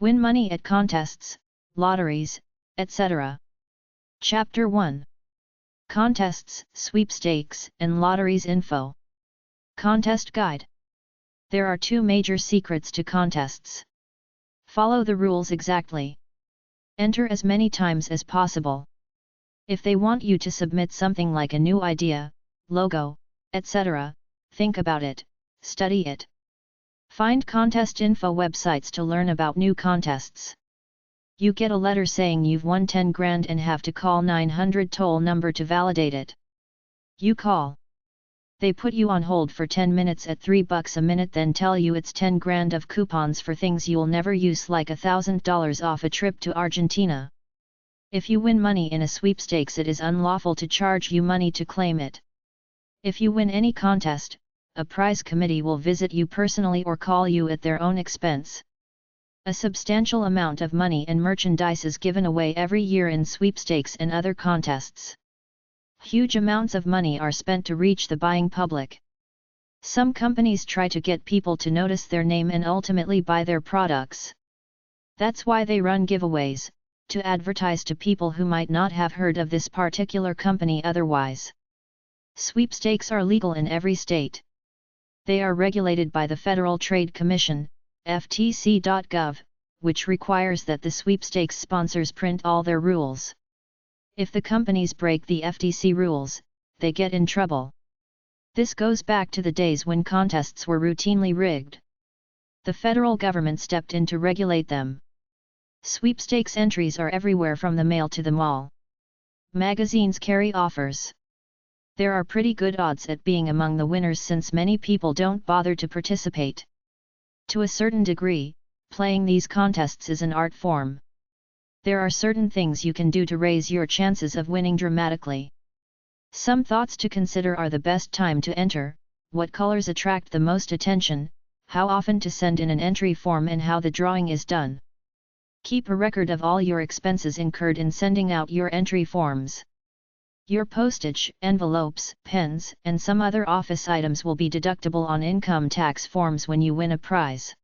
Win money at contests, lotteries, etc. Chapter 1. Contests, Sweepstakes, and Lotteries Info. Contest Guide. There are two major secrets to contests. Follow the rules exactly. Enter as many times as possible. If they want you to submit something like a new idea, logo, etc., think about it, study it. Find contest info websites to learn about new contests. You get a letter saying you've won 10 grand and have to call 900 toll number to validate it. You call. They put you on hold for 10 minutes at $3 a minute, then tell you it's 10 grand of coupons for things you'll never use, like $1,000 off a trip to Argentina. If you win money in a sweepstakes, it is unlawful to charge you money to claim it. If you win any contest, a prize committee will visit you personally or call you at their own expense. A substantial amount of money and merchandise is given away every year in sweepstakes and other contests. Huge amounts of money are spent to reach the buying public. Some companies try to get people to notice their name and ultimately buy their products. That's why they run giveaways, to advertise to people who might not have heard of this particular company otherwise. Sweepstakes are legal in every state. They are regulated by the Federal Trade Commission, FTC.gov, which requires that the sweepstakes sponsors print all their rules. If the companies break the FTC rules, they get in trouble. This goes back to the days when contests were routinely rigged. The federal government stepped in to regulate them. Sweepstakes entries are everywhere, from the mail to the mall. Magazines carry offers. There are pretty good odds at being among the winners, since many people don't bother to participate. To a certain degree, playing these contests is an art form. There are certain things you can do to raise your chances of winning dramatically. Some thoughts to consider are the best time to enter, what colors attract the most attention, how often to send in an entry form, and how the drawing is done. Keep a record of all your expenses incurred in sending out your entry forms. Your postage, envelopes, pens, and some other office items will be deductible on income tax forms when you win a prize.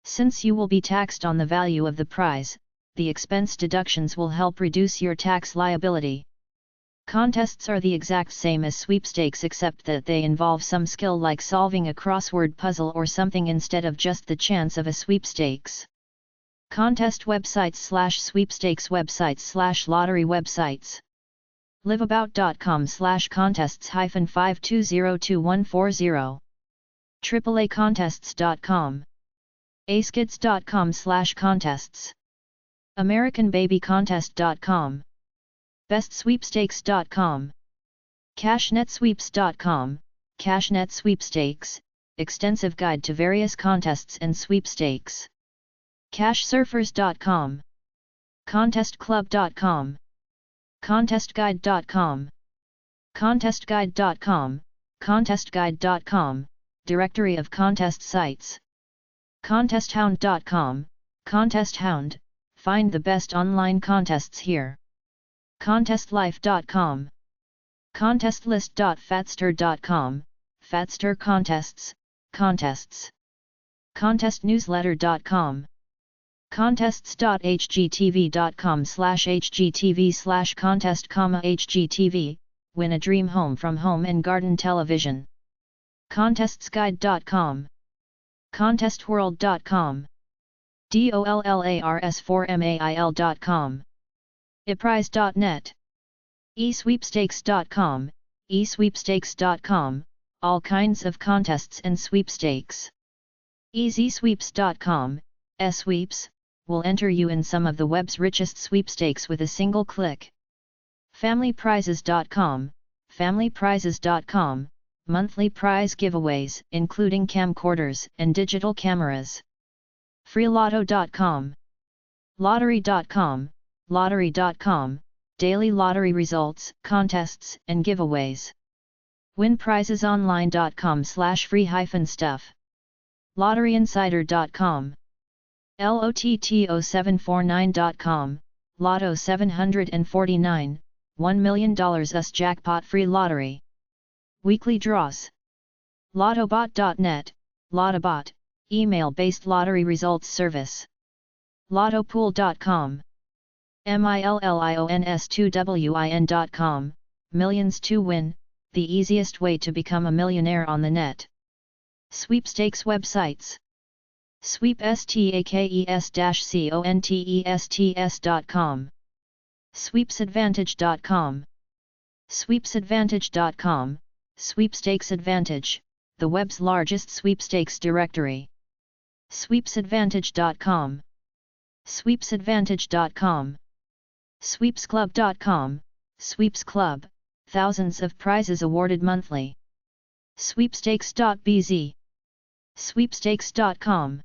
Since you will be taxed on the value of the prize, the expense deductions will help reduce your tax liability. Contests are the exact same as sweepstakes, except that they involve some skill, like solving a crossword puzzle or something, instead of just the chance of a sweepstakes. Contest websites / sweepstakes websites / lottery websites. liveabout.com/contests-5202140. AAAcontests.com. acekids.com/contests. AmericanBabyContest.com. BestSweepstakes.com. CashNetSweeps.com. CashNet Sweepstakes, extensive guide to various contests and sweepstakes. CashSurfers.com. ContestClub.com. ContestGuide.com. ContestGuide.com. ContestGuide.com, directory of contest sites. ContestHound.com. ContestHound, find the best online contests here. ContestLife.com. ContestList.Fatster.com, Fatster contests, contests. ContestNewsletter.com. Contests.hgtv.com/hgtv/contest, win a dream home from Home and Garden Television. ContestsGuide.com. ContestWorld.com. DOLLARS4MAIL.com. ePrize.net. eSweepstakes.com. eSweepstakes.com, all kinds of contests and sweepstakes. EasySweeps.com, eSweeps, will enter you in some of the web's richest sweepstakes with a single click. FamilyPrizes.com, FamilyPrizes.com, monthly prize giveaways, including camcorders and digital cameras. FreeLotto.com. Lottery.com, Lottery.com, daily lottery results, contests, and giveaways. WinPrizesOnline.com/free-stuff. LotteryInsider.com. LOTTO749.com, Lotto 749, $1 million US jackpot free lottery. Weekly draws. Lottobot.net, Lottobot, email-based lottery results service. Lottopool.com. millions2win.com, millions to win, the easiest way to become a millionaire on the net. Sweepstakes websites. Sweepstakes-contests.com. Sweepsadvantage.com. Sweepsadvantage.com, Sweepstakes Advantage, the web's largest sweepstakes directory. Sweepsadvantage.com. Sweepsadvantage.com. Sweepsclub.com, Sweeps Club, thousands of prizes awarded monthly. Sweepstakes.bz. Sweepstakes.com.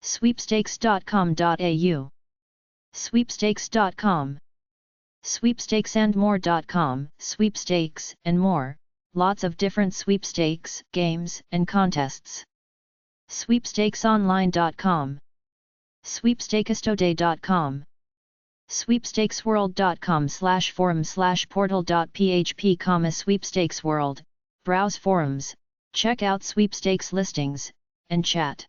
Sweepstakes.com.au. Sweepstakes.com. Sweepstakesandmore.com, sweepstakes and more, lots of different sweepstakes, games, and contests. Sweepstakesonline.com. Sweepstakestoday.com. Sweepstakesworld.com/forum/portal.php, sweepstakesworld, browse forums, check out sweepstakes listings, and chat.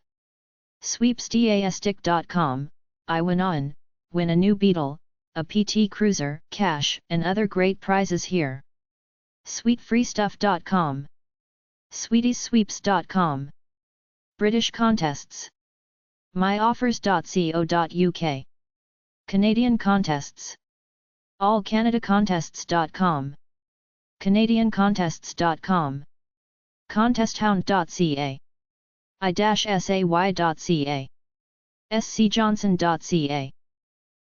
Sweepstastic.com, I win a new Beetle, a PT Cruiser, cash, and other great prizes here. Sweetfreestuff.com. Sweetiesweeps.com. British contests. myoffers.co.uk. Canadian contests. allcanadacontests.com. canadiancontests.com. contesthound.ca. i-say.ca. scjohnson.ca.